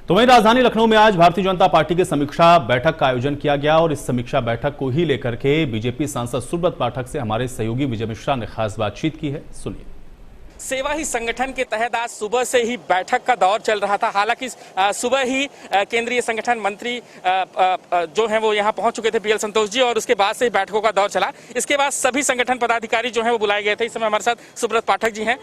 तो वहीं राजधानी लखनऊ में आज भारतीय जनता पार्टी की समीक्षा बैठक का आयोजन किया गया और इस समीक्षा बैठक को ही लेकर के बीजेपी सांसद सुब्रत पाठक से हमारे सहयोगी विजय मिश्रा ने खास बातचीत की है। सुनिए। सेवा ही संगठन के तहत आज सुबह से ही बैठक का दौर चल रहा था। हालांकि सुबह ही केंद्रीय संगठन मंत्री जो हैं वो यहां पहुंच चुके थे, पीएल संतोष जी, और उसके बाद से ही बैठकों का दौर चला। इसके बाद सभी संगठन पदाधिकारी जो हैं वो बुलाए गए थे। इस समय हमारे साथ सुब्रत पाठक जी हैं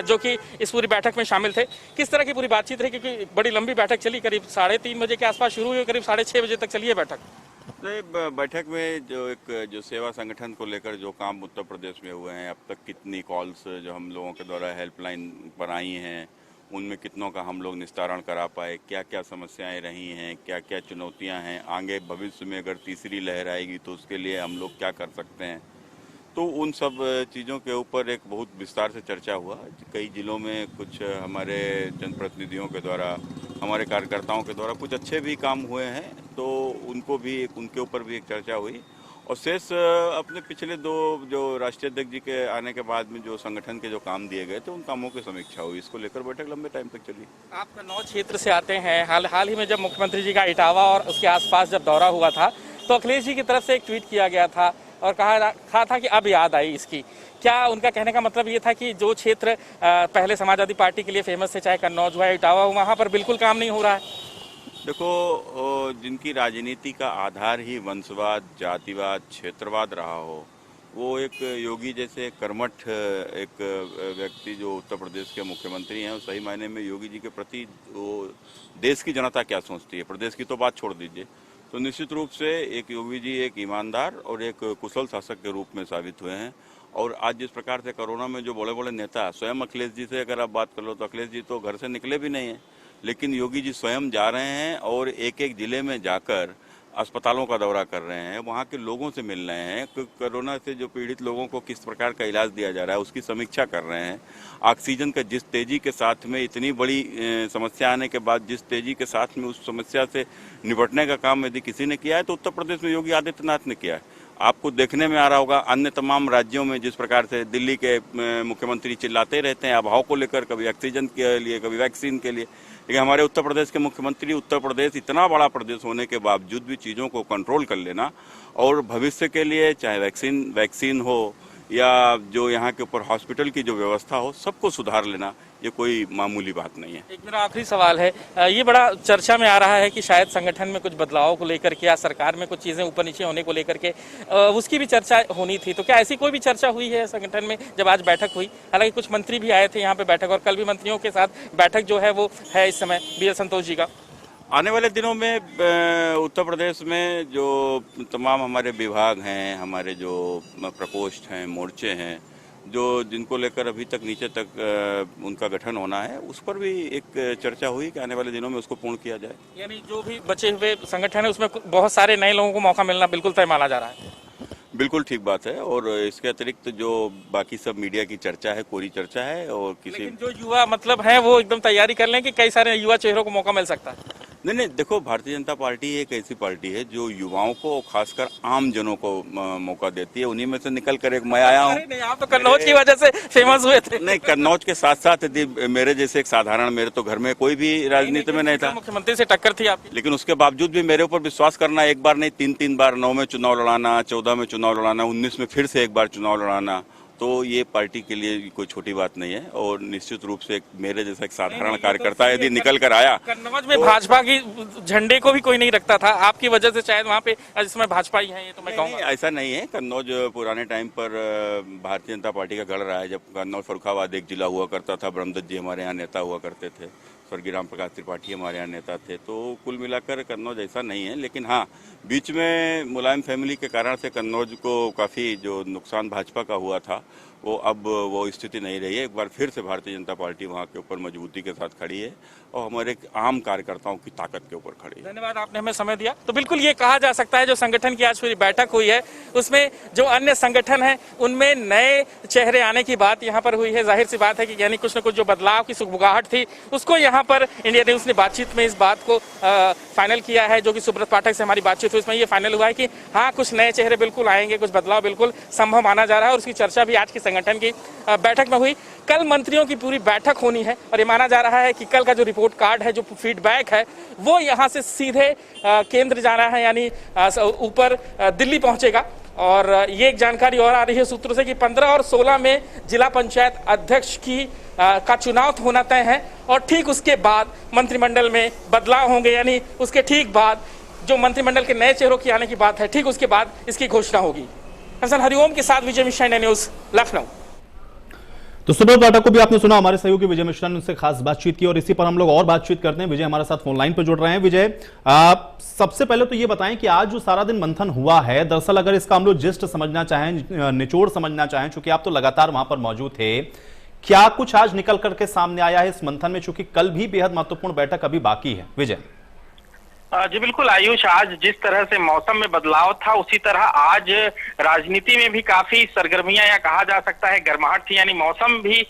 जो कि इस पूरी बैठक में शामिल थे। किस तरह की पूरी बातचीत रही, क्योंकि बड़ी लंबी बैठक चली, करीब 3:30 बजे के आसपास शुरू हुई, करीब 6:30 बजे तक चली है बैठक। बैठक में जो सेवा संगठन को लेकर जो काम उत्तर प्रदेश में हुए हैं, अब तक कितनी कॉल्स जो हम लोगों के द्वारा हेल्पलाइन पर आई हैं, उनमें कितनों का हम लोग निस्तारण करा पाए, क्या क्या समस्याएं रही हैं, क्या क्या चुनौतियां हैं, आगे भविष्य में अगर तीसरी लहर आएगी तो उसके लिए हम लोग क्या कर सकते हैं। तो उन सब चीज़ों के ऊपर एक बहुत विस्तार से चर्चा हुआ। कई जिलों में कुछ हमारे जनप्रतिनिधियों के द्वारा, हमारे कार्यकर्ताओं के द्वारा कुछ अच्छे भी काम हुए हैं, तो उनके ऊपर भी एक चर्चा हुई। और शेष अपने पिछले जो राष्ट्रीय अध्यक्ष जी के आने के बाद में जो संगठन के जो काम दिए गए थे, उन कामों की समीक्षा हुई। इसको लेकर बैठक लंबे टाइम तक चली। आप कन्नौज क्षेत्र से आते हैं। हाल ही में जब मुख्यमंत्री जी का इटावा और उसके आसपास जब दौरा हुआ था, तो अखिलेश जी की तरफ से एक ट्वीट किया गया था और कहा था कि अब याद आई इसकी। क्या उनका कहने का मतलब ये था कि जो क्षेत्र पहले समाजवादी पार्टी के लिए फेमस थे, चाहे कन्नौज हुआ, इटावा हुआ, वहाँ पर बिल्कुल काम नहीं हो रहा है? देखो, जिनकी राजनीति का आधार ही वंशवाद, जातिवाद, क्षेत्रवाद रहा हो, वो एक योगी जैसे कर्मठ एक व्यक्ति जो उत्तर प्रदेश के मुख्यमंत्री हैं, सही मायने में योगी जी के प्रति वो देश की जनता क्या सोचती है, प्रदेश की तो बात छोड़ दीजिए, तो निश्चित रूप से एक योगी जी एक ईमानदार और एक कुशल शासक के रूप में साबित हुए हैं। और आज जिस प्रकार से कोरोना में जो बड़े बड़े नेता, स्वयं अखिलेश जी से अगर आप बात कर लो तो अखिलेश जी तो घर से निकले भी नहीं हैं, लेकिन योगी जी स्वयं जा रहे हैं और एक एक जिले में जाकर अस्पतालों का दौरा कर रहे हैं, वहाँ के लोगों से मिल रहे हैं, कोरोना से जो पीड़ित लोगों को किस प्रकार का इलाज दिया जा रहा है उसकी समीक्षा कर रहे हैं। ऑक्सीजन का जिस तेजी के साथ में, इतनी बड़ी समस्या आने के बाद जिस तेजी के साथ में उस समस्या से निपटने का काम यदि किसी ने किया है तो उत्तर प्रदेश में योगी आदित्यनाथ ने किया है। आपको देखने में आ रहा होगा अन्य तमाम राज्यों में जिस प्रकार से दिल्ली के मुख्यमंत्री चिल्लाते रहते हैं अभाव को लेकर, कभी ऑक्सीजन के लिए, कभी वैक्सीन के लिए, लेकिन हमारे उत्तर प्रदेश के मुख्यमंत्री, उत्तर प्रदेश इतना बड़ा प्रदेश होने के बावजूद भी चीज़ों को कंट्रोल कर लेना और भविष्य के लिए चाहे वैक्सीन हो या जो यहाँ के ऊपर हॉस्पिटल की जो व्यवस्था हो, सबको सुधार लेना, ये कोई मामूली बात नहीं है। एक मेरा आखिरी सवाल है, ये बड़ा चर्चा में आ रहा है कि शायद संगठन में कुछ बदलाव को लेकर के या सरकार में कुछ चीजें ऊपर नीचे होने को लेकर के उसकी भी चर्चा होनी थी, तो क्या ऐसी कोई भी चर्चा हुई है संगठन में जब आज बैठक हुई? हालांकि कुछ मंत्री भी आए थे यहाँ पे बैठक, और कल भी मंत्रियों के साथ बैठक जो है वो है इस समय पीएल संतोष जी का। आने वाले दिनों में उत्तर प्रदेश में जो तमाम हमारे विभाग हैं, हमारे जो प्रकोष्ठ हैं, मोर्चे हैं, जो जिनको लेकर अभी तक नीचे तक उनका गठन होना है, उस पर भी एक चर्चा हुई कि आने वाले दिनों में उसको पूर्ण किया जाए। यानी जो भी बचे हुए संगठन है उसमें बहुत सारे नए लोगों को मौका मिलना बिल्कुल तय माना जा रहा है। बिल्कुल ठीक बात है। और इसके अतिरिक्त जो बाकी सब मीडिया की चर्चा है, कोरी चर्चा है, और लेकिन जो युवा मतलब है वो एकदम तैयारी कर लें कि कई सारे युवा चेहरों को मौका मिल सकता है। नहीं, देखो, भारतीय जनता पार्टी एक ऐसी पार्टी है जो युवाओं को, खासकर आम जनों को मौका देती है। उन्हीं में से निकल कर एक मैं आया हूँ। नहीं, आप तो कन्नौज की वजह से फेमस हुए थे। नहीं, कन्नौज के साथ साथ यदि मेरे जैसे एक साधारण, मेरे तो घर में कोई भी राजनीति में नहीं था, मुख्यमंत्री से टक्कर थी आपकी, लेकिन उसके बावजूद भी मेरे ऊपर विश्वास करना, एक बार नहीं 3 बार, 9 में चुनाव लड़ाना, 14 में चुनाव लड़ाना, 19 में फिर से एक बार चुनाव लड़ाना, तो ये पार्टी के लिए कोई छोटी बात नहीं है। और निश्चित रूप से मेरे जैसा एक साधारण कार्यकर्ता यदि निकल कर आया। कन्नौज में भाजपा की झंडे को भी कोई नहीं रखता था, आपकी वजह से शायद वहाँ पे इस समय भाजपा ही है, ये तो मैं कहूँगा। ऐसा नहीं है। कन्नौज पुराने टाइम पर भारतीय जनता पार्टी का गढ़ रहा है। जब कन्नौज फर्रुखाबाद एक जिला हुआ करता था, ब्रह्मदत्त जी हमारे यहाँ नेता हुआ करते थे, स्वर्गीय राम प्रकाश त्रिपाठी हमारे यहाँ नेता थे, तो कुल मिलाकर कन्नौज ऐसा नहीं है। लेकिन हाँ, बीच में मुलायम फैमिली के कारण से कन्नौज को काफ़ी जो नुकसान भाजपा का हुआ था, वो अब वो स्थिति नहीं रही है। एक बार फिर से भारतीय जनता पार्टी वहाँ के ऊपर मजबूती के साथ खड़ी है और हमारे आम कार्यकर्ताओं की ताकत के ऊपर खड़ी है। धन्यवाद, आपने हमें समय दिया। तो बिल्कुल ये कहा जा सकता है जो संगठन की आज पूरी बैठक हुई है उसमें जो अन्य संगठन है उनमें नए चेहरे आने की बात यहाँ पर हुई है। जाहिर सी बात है कि यानी कुछ न कुछ जो बदलाव की सुगबुगाहट थी उसको यहाँ पर इंडिया न्यूज ने बातचीत में इस बात को फाइनल किया है। जो कि सुब्रत पाठक से हमारी बातचीत हुई उसमें ये फाइनल हुआ है कि हाँ, कुछ नए चेहरे बिल्कुल आएंगे, कुछ बदलाव बिल्कुल संभव माना जा रहा है और उसकी चर्चा भी आज की संगठन की बैठक में हुई। कल मंत्रियों की पूरी बैठक होनी है और ये माना जा रहा है कि कल का जो रिपोर्ट कार्ड है, जो फीडबैक है, वो यहाँ से सीधे केंद्र जा रहा है, यानी ऊपर दिल्ली पहुंचेगा। और ये एक जानकारी और आ रही है सूत्रों से कि 15 और 16 में जिला पंचायत अध्यक्ष का चुनाव होना तय है और ठीक उसके बाद मंत्रिमंडल में बदलाव होंगे, यानी उसके ठीक बाद जो मंत्रिमंडल के नए चेहरों की आने की बात है, ठीक उसके बाद इसकी घोषणा होगी। हसन हरिओम के साथ विजय मिश्रा, इंडिया न्यूज, लखनऊ। तो सुब्रत पाठक को भी आपने सुना, हमारे सहयोगी विजय मिश्रा ने उनसे खास बातचीत की और इसी पर हम लोग और बातचीत करते हैं। विजय हमारे साथ फोन लाइन पर जुड़ रहे हैं। विजय, सबसे पहले तो ये बताएं कि आज जो सारा दिन मंथन हुआ है, दरअसल अगर इसका हम लोग जिस्ट समझना चाहें, निचोड़ समझना चाहें, चूंकि आप तो लगातार वहां पर मौजूद थे, क्या कुछ आज निकल करके सामने आया है इस मंथन में, चूंकि कल भी बेहद महत्वपूर्ण बैठक अभी बाकी है? विजय जी बिल्कुल आयुष, आज जिस तरह से मौसम में बदलाव था उसी तरह आज राजनीति में भी काफी सरगर्मियां या कहा जा सकता है गर्माहट थी। यानी मौसम भी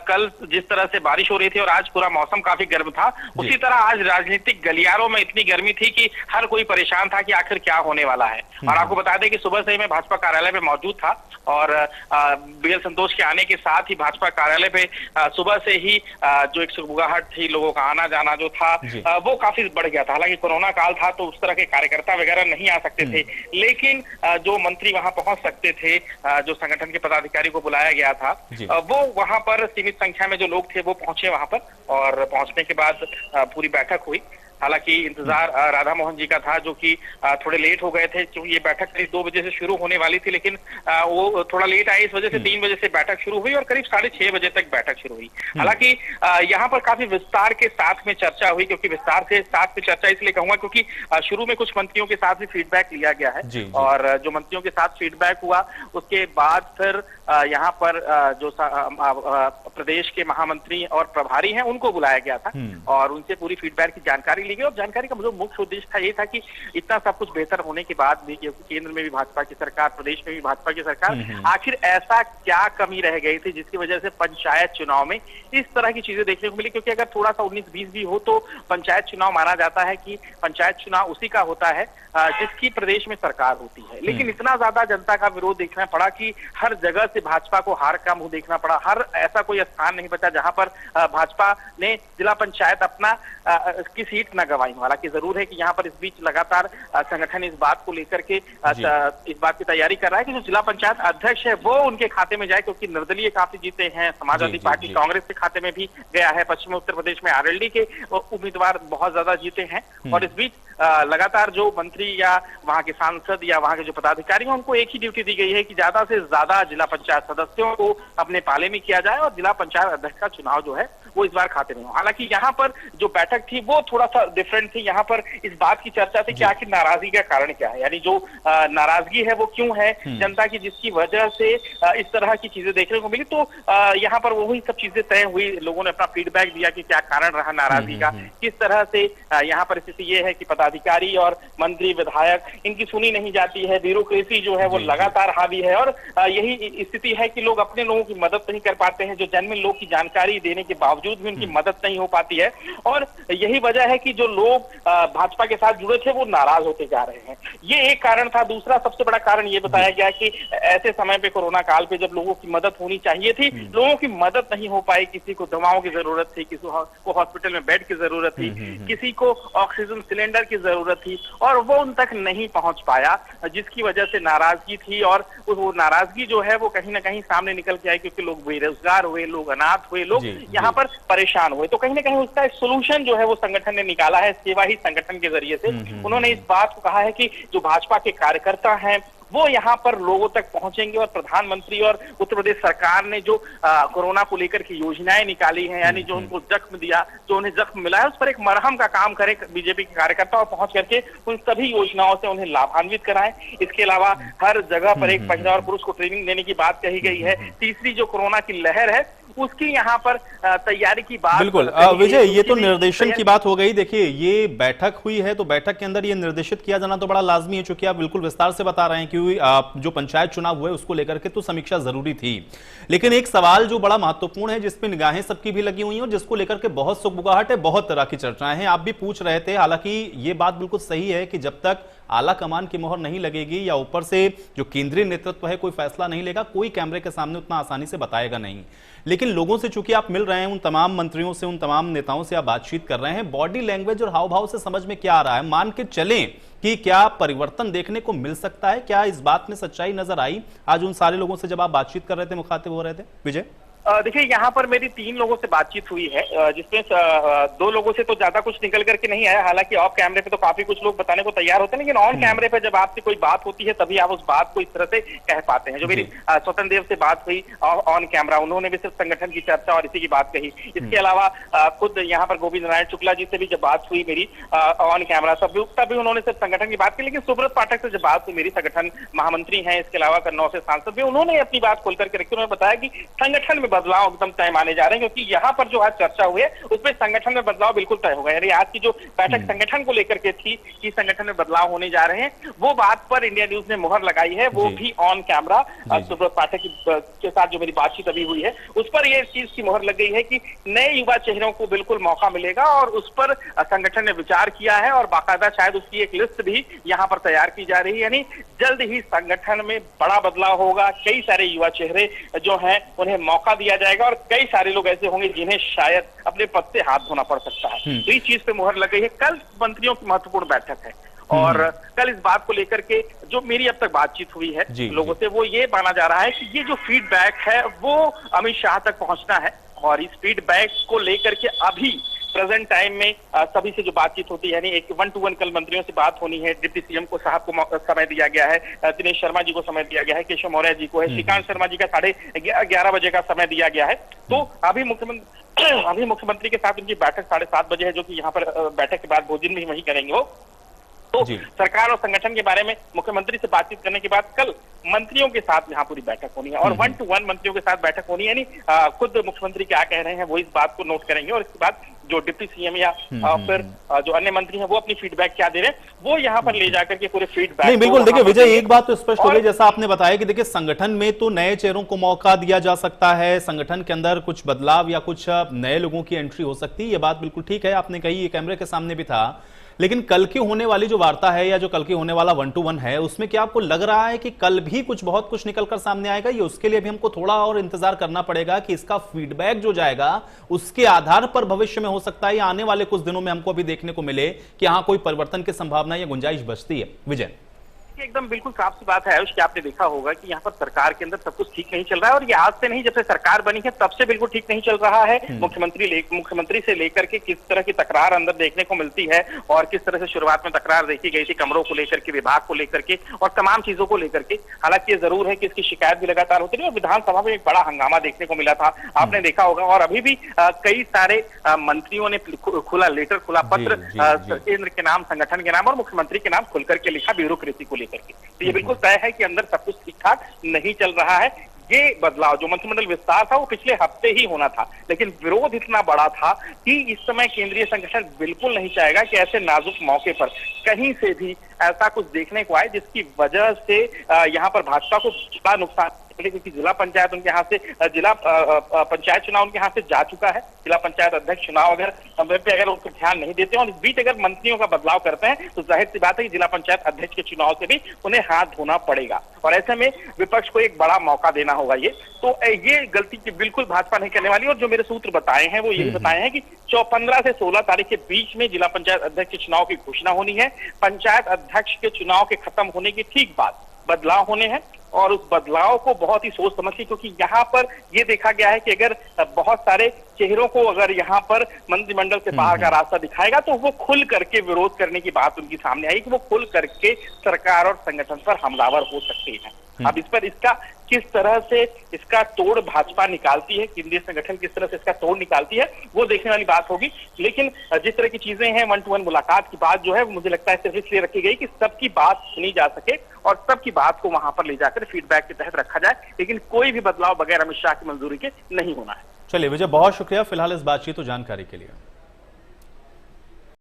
कल जिस तरह से बारिश हो रही थी और आज पूरा मौसम काफी गर्म था, उसी तरह आज राजनीतिक गलियारों में इतनी गर्मी थी कि हर कोई परेशान था कि आखिर क्या होने वाला है। और आपको बता दें कि सुबह से ही मैं भाजपा कार्यालय में मौजूद था और बीएल संतोष के आने के साथ ही भाजपा कार्यालय पे सुबह से ही जो एक सुगबुगाहट थी, लोगों का आना जाना जो था वो काफी बढ़ गया था। हालांकि कोरोना काल था तो उस तरह के कार्यकर्ता वगैरह नहीं आ सकते थे, लेकिन जो मंत्री वहां पहुंच सकते थे, जो संगठन के पदाधिकारी को बुलाया गया था, वो वहां पर सीमित संख्या में जो लोग थे वो पहुंचे वहां पर और पहुंचने के बाद पूरी बैठक हुई। हालांकि इंतजार राधा मोहन जी का था जो कि थोड़े लेट हो गए थे, क्योंकि ये बैठक करीब 2 बजे से शुरू होने वाली थी, लेकिन वो थोड़ा लेट आए, इस वजह से 3 बजे से बैठक शुरू हुई और करीब 6:30 बजे तक बैठक शुरू हुई। हालांकि यहाँ पर काफी विस्तार के साथ में चर्चा हुई, क्योंकि विस्तार के साथ में चर्चा इसलिए कहूंगा क्योंकि शुरू में कुछ मंत्रियों के साथ भी फीडबैक लिया गया है और जो मंत्रियों के साथ फीडबैक हुआ उसके बाद फिर यहाँ पर जो प्रदेश के महामंत्री और प्रभारी हैं उनको बुलाया गया था और उनसे पूरी फीडबैक की जानकारी ली गई। और जानकारी का जो मुख्य उद्देश्य था ये था कि इतना सब कुछ बेहतर होने के बाद भी, केंद्र में भी भाजपा की सरकार, प्रदेश में भी भाजपा की सरकार, आखिर ऐसा क्या कमी रह गई थी जिसकी वजह से पंचायत चुनाव में इस तरह की चीजें देखने को मिली। क्योंकि अगर थोड़ा सा 19-20 भी हो तो पंचायत चुनाव माना जाता है कि पंचायत चुनाव उसी का होता है जिसकी प्रदेश में सरकार होती है, लेकिन इतना ज्यादा जनता का विरोध देखना पड़ा कि हर जगह से भाजपा को हार का मुंह देखना पड़ा। हर ऐसा कोई स्थान नहीं बचा जहां पर भाजपा ने जिला पंचायत अपना की सीट न गंवाई। हालांकि जरूर है कि यहाँ पर इस बीच लगातार संगठन इस बात को लेकर के इस बात की तैयारी कर रहा है कि जो जिला पंचायत अध्यक्ष है वो उनके खाते में जाए, क्योंकि निर्दलीय काफी जीते हैं, समाजवादी पार्टी कांग्रेस के खाते में भी गया है, पश्चिमी उत्तर प्रदेश में आरएलडी के उम्मीदवार बहुत ज्यादा जीते हैं। और इस बीच लगातार जो मंत्री या वहां के सांसद या वहां के जो पदाधिकारी हैं उनको एक ही ड्यूटी दी गई है कि ज्यादा से ज्यादा जिला पंचायत सदस्यों को अपने पाले में किया जाए और जिला पंचायत अध्यक्ष का चुनाव जो है वो इस बार खाते में हो। हालांकि यहाँ पर जो बैठक थी वो थोड़ा सा डिफरेंट थी। यहाँ पर इस बात की चर्चा थी कि आखिर नाराजगी का कारण क्या है, यानी जो नाराजगी है वो क्यों है जनता की, जिसकी वजह से इस तरह की चीजें देखने को मिली। तो यहाँ पर वही सब चीजें तय हुई, लोगों ने अपना फीडबैक दिया कि क्या कारण रहा नाराजगी का, किस तरह से यहाँ पर स्थिति ये है कि पदाधिकारी और मंत्री विधायक इनकी सुनी नहीं जाती है, ब्यूरोक्रेसी जो है वो लगातार हावी है और यही स्थिति है कि लोग अपने लोगों की मदद नहीं कर पाते हैं, जो जेन्युइन लोग की जानकारी देने के बावजूद भी उनकी मदद नहीं हो पाती है। और यही वजह है कि जो लोग भाजपा के साथ जुड़े थे वो नाराज होते जा रहे हैं, ये एक कारण था। दूसरा सबसे बड़ा कारण ये बताया गया कि ऐसे समय पे, कोरोना काल पे, जब लोगों की मदद होनी चाहिए थी, लोगों की मदद नहीं हो पाई। किसी को दवाओं की जरूरत थी, किसी को हॉस्पिटल में बेड की जरूरत थी, किसी को ऑक्सीजन सिलेंडर की जरूरत थी और वो उन तक नहीं पहुंच पाया, जिसकी वजह से नाराजगी थी। और वो नाराजगी जो है वो कहीं ना कहीं सामने निकल के आई, क्योंकि लोग बेरोजगार हुए, लोग अनाथ हुए, लोग यहाँ पर परेशान हुए। तो कहीं ना कहीं उसका एक सोल्यूशन जो है वो संगठन ने निकाला है, सेवा ही संगठन के जरिए से। उन्होंने इस बात को कहा है कि जो भाजपा के कार्यकर्ता हैं वो यहाँ पर लोगों तक पहुंचेंगे और प्रधानमंत्री और उत्तर प्रदेश सरकार ने जो कोरोना को लेकर की योजनाएं निकाली हैं, यानी जो उनको जख्म दिया, जो उन्हें जख्म मिला है, उस पर एक मरहम का काम करे बीजेपी के कार्यकर्ता और पहुंच करके उन सभी योजनाओं से उन्हें लाभान्वित कराएं। इसके अलावा हर जगह पर एक महिला और पुरुष को ट्रेनिंग देने की बात कही गई है। तीसरी जो कोरोना की लहर है उसकी यहाँ पर तैयारी की बात। बिल्कुल विजय, ये तो निर्देशन की बात हो गई। देखिए, ये बैठक हुई है तो बैठक के अंदर ये निर्देशित किया जाना तो बड़ा लाजमी है, क्योंकि आप बिल्कुल विस्तार से बता रहे हैं कि जो पंचायत चुनाव हुए उसको लेकर के तो समीक्षा जरूरी थी। लेकिन एक सवाल जो बड़ा महत्वपूर्ण है, जिसपे निगाहें सबकी भी लगी हुई हैं और जिसको लेकर के बहुत सुगबुगाहट है, बहुत तरह की चर्चाएं हैं, आप भी पूछ रहे थे। हालांकि ये बात बिल्कुल सही है कि जब तक आला कमान की मोहर नहीं लगेगी या ऊपर से जो केंद्रीय नेतृत्व है कोई फैसला नहीं लेगा, कोई कैमरे के सामने उतना आसानी से बताएगा नहीं। लेकिन लोगों से चूंकि आप मिल रहे हैं, उन तमाम मंत्रियों से, उन तमाम नेताओं से आप बातचीत कर रहे हैं, बॉडी लैंग्वेज और हाव भाव से समझ में क्या आ रहा है? मान के चलें कि क्या परिवर्तन देखने को मिल सकता है? क्या इस बात में सच्चाई नजर आई आज उन सारे लोगों से जब आप बातचीत कर रहे थे, मुखातिब हो रहे थे? विजय, देखिए, यहाँ पर मेरी 3 लोगों से बातचीत हुई है, जिसमें 2 लोगों से तो ज्यादा कुछ निकल करके नहीं आया। हालांकि ऑफ कैमरे पे तो काफी कुछ लोग बताने को तैयार होते हैं, लेकिन ऑन कैमरे पे जब आपसे कोई बात होती है तभी आप उस बात को इस तरह से कह पाते हैं। जो मेरी स्वतंत्र देव से बात हुई ऑन कैमरा, उन्होंने भी सिर्फ संगठन की चर्चा और इसी की बात कही। इसके अलावा खुद यहाँ पर गोविंद नारायण शुक्ला जी से भी जब बात हुई मेरी ऑन कैमरा, तभी उन्होंने सिर्फ संगठन की बात की। लेकिन सुब्रत पाठक से जब बात हुई मेरी, संगठन महामंत्री हैं, इसके अलावा कन्नौज से सांसद भी, उन्होंने अपनी बात खोल करके रखी। उन्होंने बताया कि संगठन में बदलाव एकदम तय माने जा रहे हैं, क्योंकि यहाँ पर जो आज चर्चा हुई है उसमें संगठन में बदलाव बिल्कुल तय होगा। यानी आज की जो बैठक संगठन को लेकर के थी कि संगठन में बदलाव होने जा रहे हैं, वो बात पर इंडिया न्यूज ने मुहर लगाई है, वो भी ऑन कैमरा। सुब्रत पाठक के साथ जो मेरी बातचीत अभी हुई है उस पर ये चीज की मुहर लग गई है कि नए युवा चेहरों को बिल्कुल मौका मिलेगा, और उस पर संगठन ने विचार किया है और बाकायदा शायद उसकी एक लिस्ट भी यहाँ पर तैयार की जा रही है। यानी जल्द ही संगठन में बड़ा बदलाव होगा, कई सारे युवा चेहरे जो हैं उन्हें मौका दिया जाएगा, और कई सारे लोग ऐसे होंगे जिन्हें शायद अपने पद से हाथ धोना पड़ सकता है। तो इस चीज पे मुहर लग गई है। कल मंत्रियों की महत्वपूर्ण बैठक है, और कल इस बात को लेकर के जो मेरी अब तक बातचीत हुई है लोगों से, वो ये माना जा रहा है कि ये जो फीडबैक है वो अमित शाह तक पहुंचना है, और इस फीडबैक को लेकर के अभी प्रेजेंट टाइम में सभी से जो बातचीत होती है, यानी एक 1-to-1 कल मंत्रियों से बात होनी है। डिप्टी सीएम को साहब को समय दिया गया है, दिनेश शर्मा जी को समय दिया गया है, केशव मौर्य जी को है, श्रीकांत शर्मा जी का 11:30 बजे का समय दिया गया है। तो अभी मुख्यमंत्री के साथ उनकी बैठक 7:30 बजे है, जो कि यहाँ पर बैठक के बाद भोजन भी वही करेंगे वो। तो सरकार और संगठन के बारे में मुख्यमंत्री से बातचीत करने के बाद कल मंत्रियों के साथ यहाँ पूरी बैठक होनी है, और 1-to-1 मंत्रियों के साथ बैठक होनी है। यानी खुद मुख्यमंत्री क्या कह रहे हैं वो इस बात को नोट करेंगे, और इसके बाद जो डिप्टी सीएम या फिर जो अन्य मंत्री हैं वो अपनी फीडबैक क्या दे रहे हैं वो यहाँ पर ले जाकर के पूरे फीडबैक। नहीं, बिल्कुल। देखिए विजय, एक बात तो स्पष्ट हो गई, जैसा आपने बताया कि देखिए संगठन में तो नए चेहरों को मौका दिया जा सकता है, संगठन के अंदर कुछ बदलाव या कुछ नए लोगों की एंट्री हो सकती है, ये बात बिल्कुल ठीक है, आपने कही, ये कैमरे के सामने भी था। लेकिन कल की होने वाली जो वार्ता है या जो कल की होने वाला 1-to-1 है, उसमें क्या आपको लग रहा है कि कल भी बहुत कुछ निकलकर सामने आएगा? ये उसके लिए भी हमको थोड़ा और इंतजार करना पड़ेगा कि इसका फीडबैक जो जाएगा उसके आधार पर भविष्य में हो सकता है या आने वाले कुछ दिनों में हमको अभी देखने को मिले कि हाँ कोई परिवर्तन की संभावना या गुंजाइश बचती है? विजय, एकदम बिल्कुल साफ सी बात है आयुष, कि आपने देखा होगा कि यहाँ पर सरकार के अंदर सब कुछ ठीक नहीं चल रहा है, और ये आज से नहीं, जब से सरकार बनी है तब से बिल्कुल ठीक नहीं चल रहा है। मुख्यमंत्री से लेकर के किस तरह की तकरार अंदर देखने को मिलती है, और किस तरह से शुरुआत में तकरार देखी गई थी कमरों को लेकर के, विभाग को लेकर के, और तमाम चीजों को लेकर के। हालांकि ये जरूर है कि इसकी शिकायत भी लगातार होती रही, और विधानसभा में एक बड़ा हंगामा देखने को मिला था, आपने देखा होगा। और अभी भी कई सारे मंत्रियों ने खुला पत्र केंद्र के नाम, संगठन के नाम और मुख्यमंत्री के नाम खुल करके लिखा ब्यूरोक्रेसी को लेकर के। तो ये बिल्कुल तय है कि अंदर सब कुछ ठीक ठाक नहीं चल रहा है। ये बदलाव जो मंत्रिमंडल विस्तार था वो पिछले हफ्ते ही होना था, लेकिन विरोध इतना बड़ा था कि इस समय केंद्रीय संगठन बिल्कुल नहीं चाहेगा कि ऐसे नाजुक मौके पर कहीं से भी ऐसा कुछ देखने को आए जिसकी वजह से यहाँ पर भाजपा को बड़ा नुकसान, क्योंकि जिला पंचायत उनके यहाँ से, जिला पंचायत चुनाव उनके यहाँ से जा चुका है। जिला पंचायत अध्यक्ष चुनाव अगर उनको ध्यान नहीं देते और इस बीच अगर मंत्रियों का बदलाव करते हैं तो जाहिर सी बात है कि जिला पंचायत अध्यक्ष के चुनाव से भी उन्हें हाथ धोना पड़ेगा, और ऐसे में विपक्ष को एक बड़ा मौका देना होगा। ये गलती की बिल्कुल भाजपा नहीं करने वाली, और जो मेरे सूत्र बताए हैं वो यही बताए हैं कि 15 से 16 तारीख के बीच में जिला पंचायत अध्यक्ष के चुनाव की घोषणा होनी है। पंचायत अध्यक्ष के चुनाव के खत्म होने के ठीक बाद बदलाव होने हैं, और उस बदलाव को बहुत ही सोच समझ के, क्योंकि यहाँ पर ये देखा गया है कि अगर बहुत सारे चेहरों को अगर यहाँ पर मंत्रिमंडल से बाहर का रास्ता दिखाएगा तो वो खुल करके विरोध करने की बात उनकी सामने आई कि वो खुल करके सरकार और संगठन पर हमलावर हो सकते हैं। अब इस पर इसका किस तरह से इसका तोड़ भाजपा निकालती है, केंद्रीय संगठन किस तरह से इसका तोड़ निकालती है, वो देखने वाली बात होगी। लेकिन जिस तरह की चीजें हैं, 1-to-1 मुलाकात की बात जो है मुझे लगता है सिर्फ इसलिए रखी गई कि सबकी बात सुनी जा सके और सबकी बात को वहां पर ले जाकर फीडबैक के तहत रखा जाए, लेकिन कोई भी बदलाव बगैर अमित शाह की मंजूरी के नहीं होना है। चलिए विजय, बहुत शुक्रिया फिलहाल इस बातचीत और जानकारी के लिए।